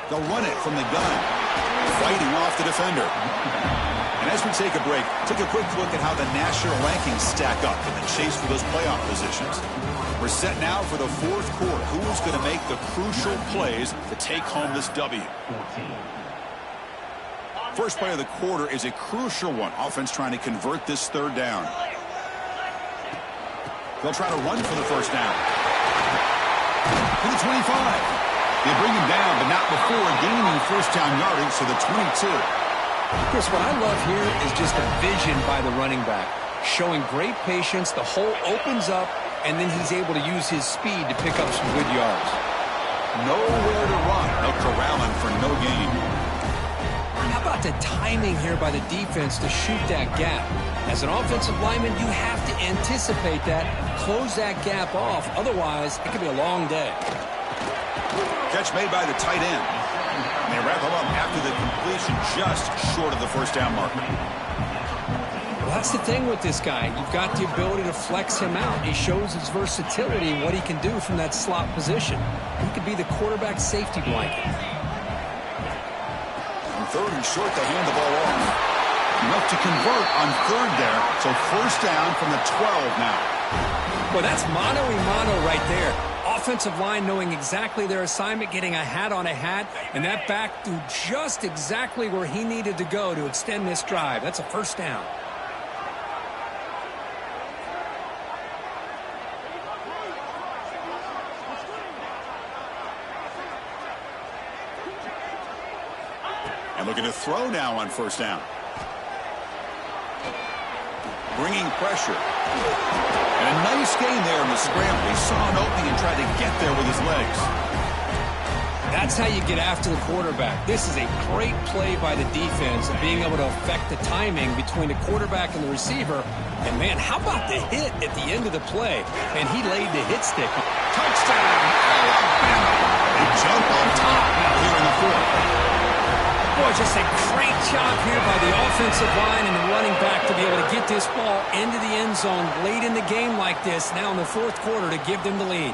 They'll run it from the gun, fighting off the defender. And as we take a break, take a quick look at how the national rankings stack up in the chase for those playoff positions. We're set now for the fourth quarter. Who's going to make the crucial plays to take home this W? First play of the quarter is a crucial one. Offense trying to convert this third down. They'll try to run for the first down. To the 25. They bring him down, but not before gaining first down yardage to the 22. Chris, what I love here is just a vision by the running back. Showing great patience, the hole opens up, and then he's able to use his speed to pick up some good yards. Nowhere to run. They'll corral him for no gain. How about the timing here by the defense to shoot that gap? As an offensive lineman, you have to anticipate that, close that gap off. Otherwise, it could be a long day. Catch made by the tight end. And they wrap him up after the completion just short of the first down marker. Well, that's the thing with this guy. You've got the ability to flex him out. He shows his versatility and what he can do from that slot position. He could be the quarterback safety blanket. On third and short, they hand the ball off. Enough to convert on third there. So first down from the 12 now. Well, that's mano-a-mano right there. Offensive line knowing exactly their assignment, getting a hat on a hat, and that back threw just exactly where he needed to go to extend this drive. That's a first down. And looking to throw now on first down. Bringing pressure. And a nice gain there in the scramble. He saw an opening and tried to get there with his legs. That's how you get after the quarterback. This is a great play by the defense and being able to affect the timing between the quarterback and the receiver. And, man, how about the hit at the end of the play? And he laid the hit stick. Touchdown, Alabama. They jump on top now here in the fourth. Boy, just a great job here by the offensive line and the running back to be able to get this ball into the end zone late in the game like this, now in the fourth quarter, to give them the lead.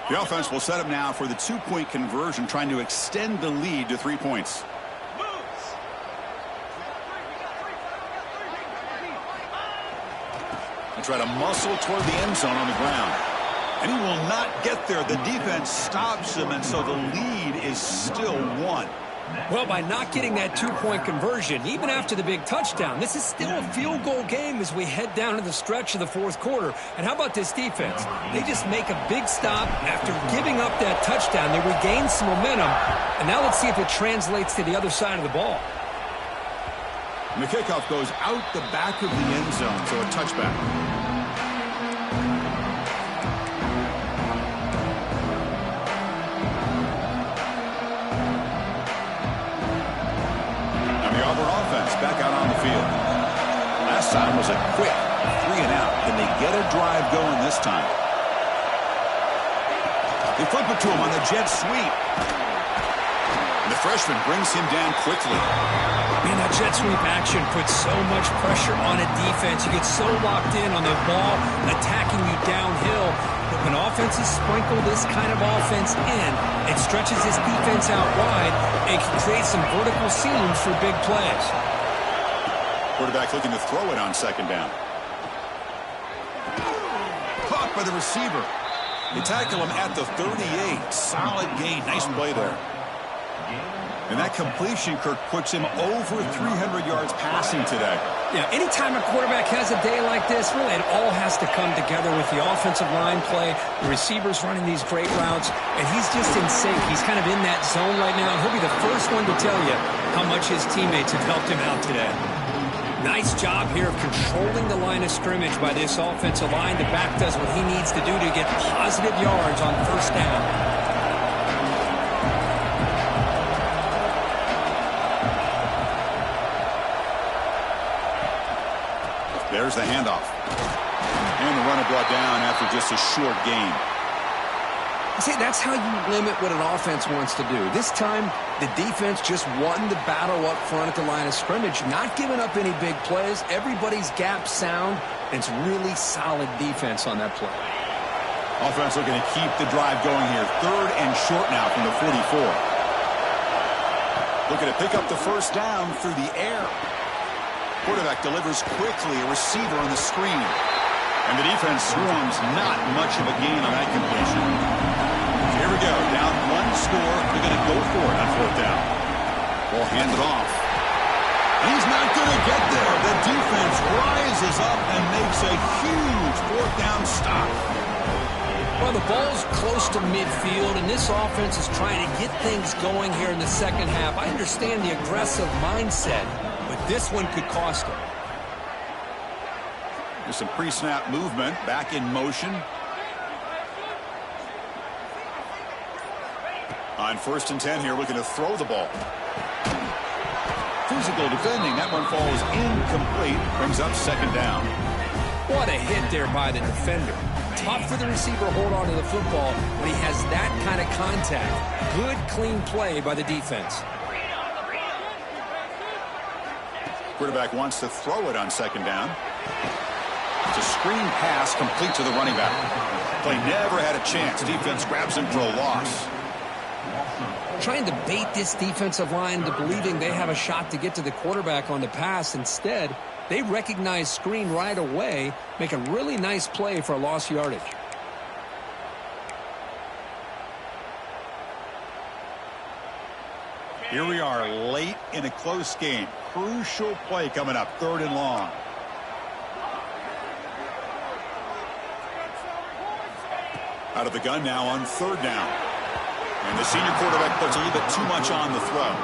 The offense will set up now for the two-point conversion, trying to extend the lead to 3 points. And try to muscle toward the end zone on the ground. And he will not get there. The defense stops him, and so the lead is still 1. Well, by not getting that two-point conversion, even after the big touchdown, this is still a field goal game as we head down to the stretch of the fourth quarter. And how about this defense? They just make a big stop after giving up that touchdown. They regain some momentum. And now let's see if it translates to the other side of the ball. And the kickoff goes out the back of the end zone, so a touchback. Auburn offense back out on the field. Last time was a quick 3-and-out. Can they get a drive going this time? They flip it to him on the jet sweep. And the freshman brings him down quickly. Man, that jet sweep action puts so much pressure on a defense. You get so locked in on the ball attacking you downhill. But when offenses sprinkle this kind of offense in, it stretches this defense out wide and can create some vertical seams for big plays. Quarterback looking to throw it on second down. Caught by the receiver. They tackle him at the 38. Solid gain. Nice play there. And that completion, Kirk, puts him over 300 yards passing today. Yeah, anytime a quarterback has a day like this, really it all has to come together with the offensive line play, the receivers running these great routes, and he's just in sync. He's kind of in that zone right now, and he'll be the first one to tell you how much his teammates have helped him out today. Nice job here of controlling the line of scrimmage by this offensive line. The back does what he needs to do to get positive yards on first down. There's the handoff. And the runner brought down after just a short gain. See, that's how you limit what an offense wants to do. This time, the defense just won the battle up front at the line of scrimmage, not giving up any big plays. Everybody's gap sound, and it's really solid defense on that play. Offense looking to keep the drive going here. 3rd and short now from the 44. Looking to pick up the first down through the air. Quarterback delivers quickly, a receiver on the screen. And the defense swarms, not much of a gain on that completion. So here we go, down 1 score. They're going to go for it on 4th down. Ball handed off. And he's not going to get there. The defense rises up and makes a huge 4th down stop. Well, the ball's close to midfield, and this offense is trying to get things going here in the second half. I understand the aggressive mindset, but this one could cost them. There's some pre-snap movement, back in motion. On 1st and 10 here, looking to throw the ball. Physical defending, that one falls incomplete, brings up 2nd down. What a hit there by the defender. Tough for the receiver to hold on to the football when he has that kind of contact. Good, clean play by the defense. Quarterback wants to throw it on 2nd down. It's a screen pass complete to the running back. Play never had a chance. Defense grabs him for a loss. Trying to bait this defensive line to believing they have a shot to get to the quarterback on the pass. Instead, they recognize screen right away, make a really nice play for a lost yardage. Here we are late in a close game. Crucial play coming up, 3rd and long. Out of the gun now on 3rd down. And the senior quarterback puts a little bit too much on the throw.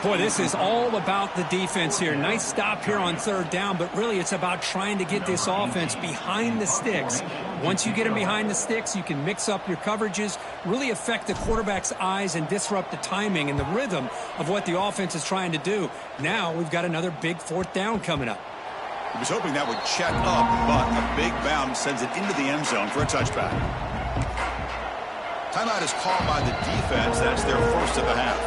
Boy, this is all about the defense here. Nice stop here on 3rd down, but really it's about trying to get this offense behind the sticks. Once you get them behind the sticks, you can mix up your coverages, really affect the quarterback's eyes and disrupt the timing and the rhythm of what the offense is trying to do. Now we've got another big 4th down coming up. He was hoping that would check up, but a big bounce sends it into the end zone for a touchback. Timeout is called by the defense. That's their first of the half.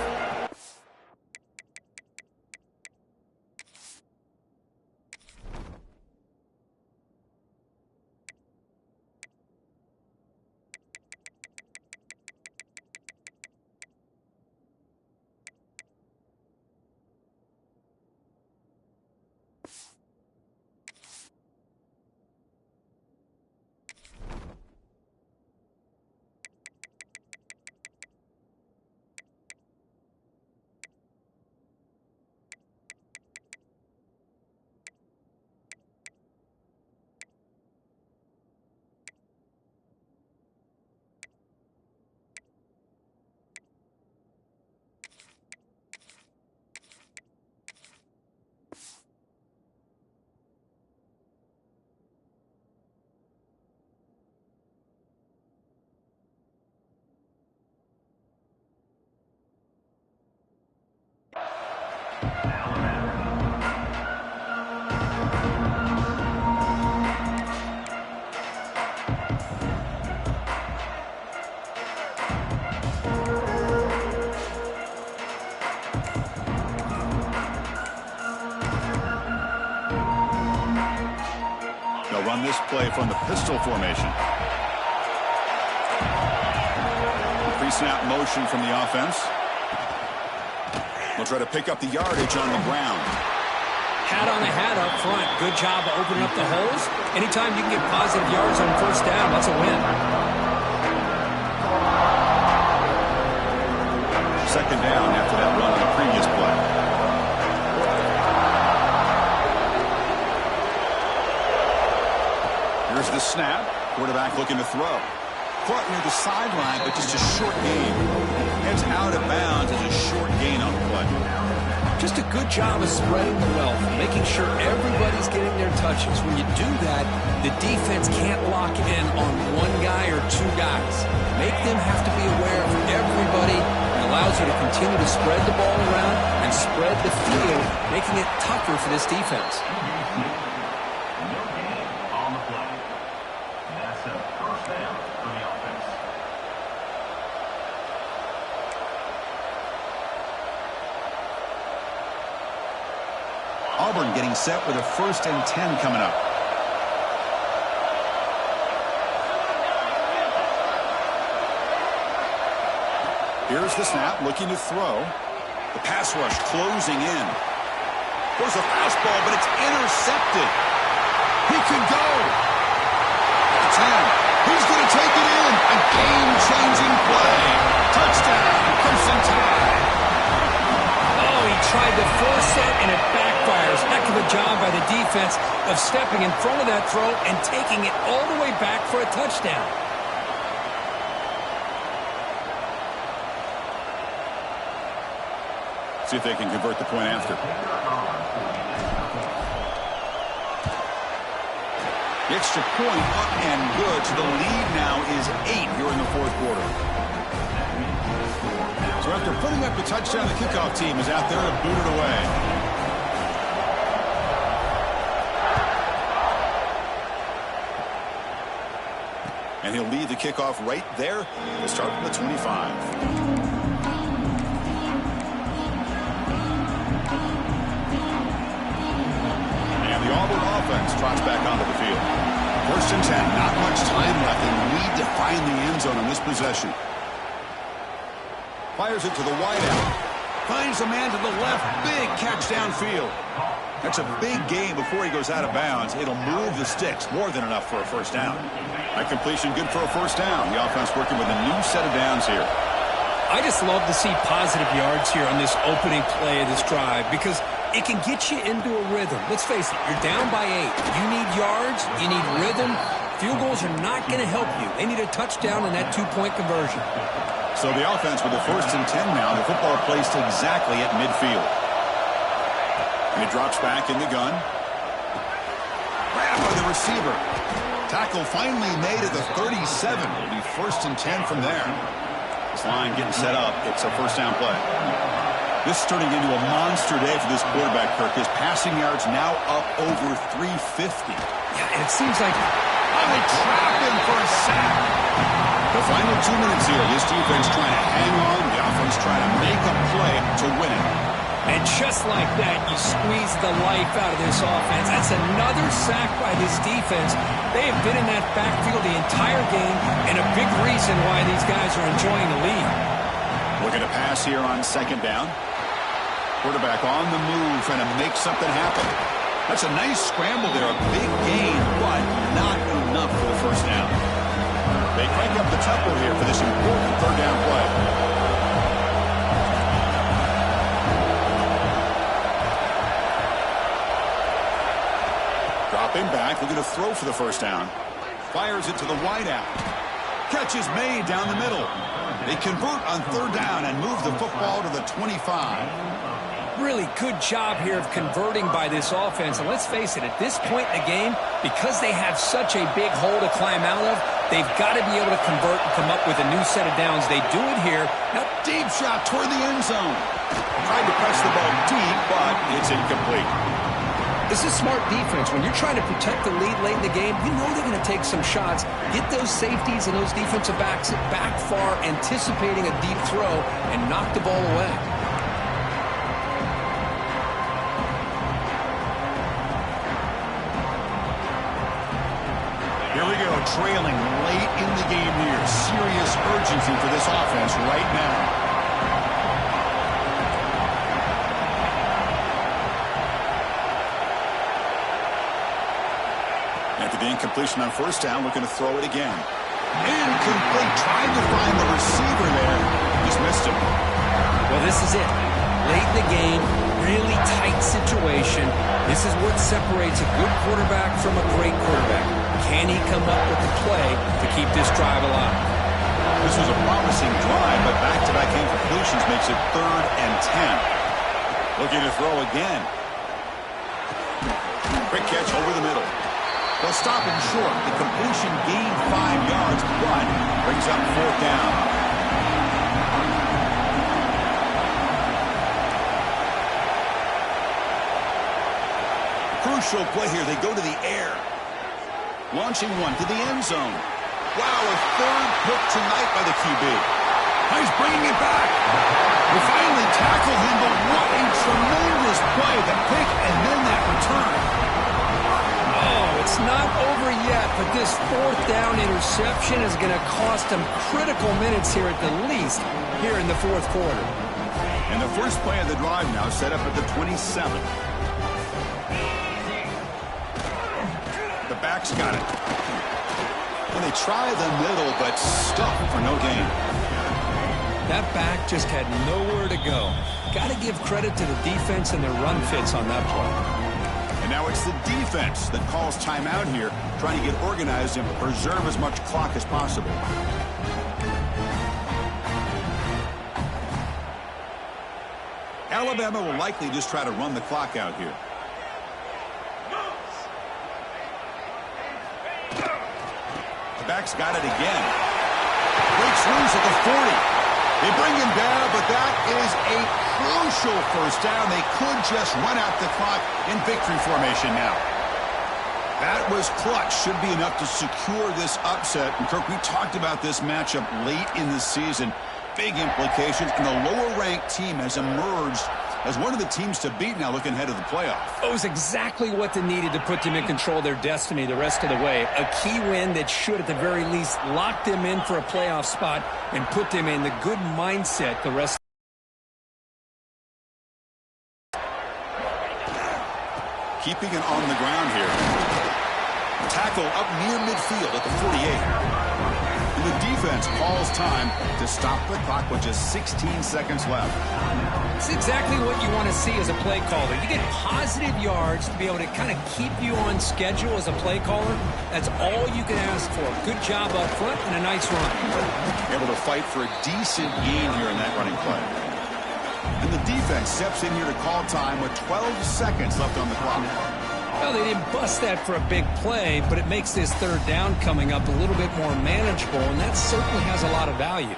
on this play from the pistol formation. Pre-snap motion from the offense. They'll try to pick up the yardage on the ground. Hat on the hat up front. Good job of opening up the holes. Anytime you can get positive yards on first down, that's a win. Second down after that run on the previous play. Here's the snap. Quarterback looking to throw. Caught near the sideline, but just a short gain. Heads out of bounds as a short gain on the play. Just a good job of spreading the wealth, making sure everybody's getting their touches. When you do that, the defense can't lock in on one guy or two guys. Make them have to be aware of everybody. It allows you to continue to spread the ball around and spread the field, making it tougher for this defense. No gain on the play. That's a first down for the offense. Auburn getting set with a 1st and 10 coming up. Here's the snap, looking to throw. The pass rush closing in. There's a fastball, but it's intercepted. He could go. 10. He's going to take it in. A game-changing play. Touchdown, Crimson Tide. Oh, he tried to force it, and it backfires. Heck of a job by the defense of stepping in front of that throw and taking it all the way back for a touchdown. See if they can convert the point after. The extra point up and good. So the lead now is 8 here in the 4th quarter. So after putting up the touchdown, the kickoff team is out there to boot it away. And he'll lead the kickoff right there. We'll start from the 25. The Auburn offense trots back onto the field. 1st and 10. Not much time left. They need to find the end zone on this possession. Fires it to the wideout. Finds a man to the left. Big catch downfield. That's a big gain before he goes out of bounds. It'll move the sticks. More than enough for a first down. That completion good for a first down. The offense working with a new set of downs here. I just love to see positive yards here on this opening play of this drive because it can get you into a rhythm. Let's face it, you're down by 8. You need yards, you need rhythm. Field goals are not going to help you. They need a touchdown and that 2-point conversion. So the offense with the 1st and 10 now, the football placed exactly at midfield. And it drops back in the gun. Grab by the receiver. Tackle finally made at the 37. It'll be 1st and 10 from there. This line getting set up. It's a first down play. This is turning into a monster day for this quarterback, Kirk. His passing yards now up over 350. Yeah, and it seems like... Oh, they trap him for a sack. The final 2 minutes here. This defense trying to hang on. The offense trying to make a play to win it. And just like that, you squeeze the life out of this offense. That's another sack by this defense. They have been in that backfield the entire game, and a big reason why these guys are enjoying the lead. Looking to pass here on 2nd down. Quarterback on the move, trying to make something happen. That's a nice scramble there, a big gain, but not enough for the first down. They crank up the tempo here for this important 3rd down play. Dropping back, looking to throw for the first down. Fires it to the wideout. Catch is made down the middle. They convert on 3rd down and move the football to the 25. Really good job here of converting by this offense. And let's face it, at this point in the game, because they have such a big hole to climb out of, they've got to be able to convert and come up with a new set of downs. They do it here. Now, deep shot toward the end zone. Tried to press the ball deep, but it's incomplete. This is smart defense. When you're trying to protect the lead late in the game, you know they're going to take some shots. Get those safeties and those defensive backs back far, anticipating a deep throw, and knock the ball away. Here we go, trailing late in the game here. Serious urgency for this offense right now. After the incompletion on first down, looking to throw it again. Incomplete, trying to find the receiver there. Just missed him. Well, this is it. Late in the game, really tight situation. This is what separates a good quarterback from a great quarterback. Can he come up with the play to keep this drive alive? This was a promising drive, but back-to-back incompletions makes it 3rd and 10. Looking to throw again. Quick catch over the middle. They'll stop him short. The completion gained 5 yards, but brings up 4th down. Crucial play here. They go to the air. Launching one to the end zone. Wow, a 3rd pick tonight by the QB. He's bringing it back. They finally tackled him, but what a tremendous play. The pick and then that return. Oh, it's not over yet, but this 4th down interception is going to cost them critical minutes here at the least here in the 4th quarter. And the first play of the drive now set up at the 27. The back's got it. And they try the middle, but stuck for no gain. That back just had nowhere to go. Got to give credit to the defense and their run fits on that play. And now it's the defense that calls timeout here, trying to get organized and preserve as much clock as possible. Alabama will likely just try to run the clock out here. The back's got it again. Breaks loose at the 40. They bring him down, but that is a crucial first down. They could just run out the clock in victory formation now. That was clutch. Should be enough to secure this upset. And Kirk, we talked about this matchup late in the season. Big implications, and the lower-ranked team has emerged as one of the teams to beat now looking ahead of the playoff. It was exactly what they needed to put them in control of their destiny the rest of the way. A key win that should, at the very least, lock them in for a playoff spot and put them in the good mindset the rest. Keeping it on the ground here. Tackle up near midfield at the 48. And the defense calls time to stop the clock with just 16 seconds left. It's exactly what you want to see as a play caller. You get positive yards to be able to kind of keep you on schedule as a play caller. That's all you can ask for. Good job up front and a nice run. Able to fight for a decent gain here in that running play. And the defense steps in here to call time with 12 seconds left on the clock. Well, they didn't bust that for a big play, but it makes this 3rd down coming up a little bit more manageable, and that certainly has a lot of value.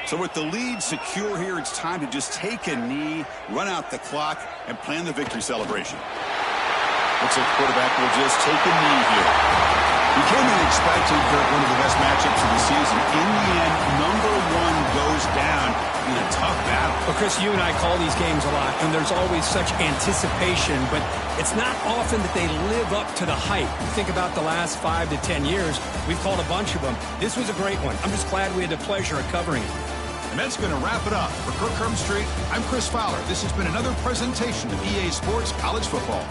So with the lead secure here, it's time to just take a knee, run out the clock, and plan the victory celebration. Looks like the quarterback will just take a knee here. We came in expecting one of the best matchups of the season. In the end, number 1 goes down in a tough battle. Well, Chris, you and I call these games a lot, and there's always such anticipation, but it's not often that they live up to the hype. Think about the last 5 to 10 years. We've called a bunch of them. This was a great one. I'm just glad we had the pleasure of covering it. And that's going to wrap it up. For Kirk Street, I'm Chris Fowler. This has been another presentation of EA Sports College Football.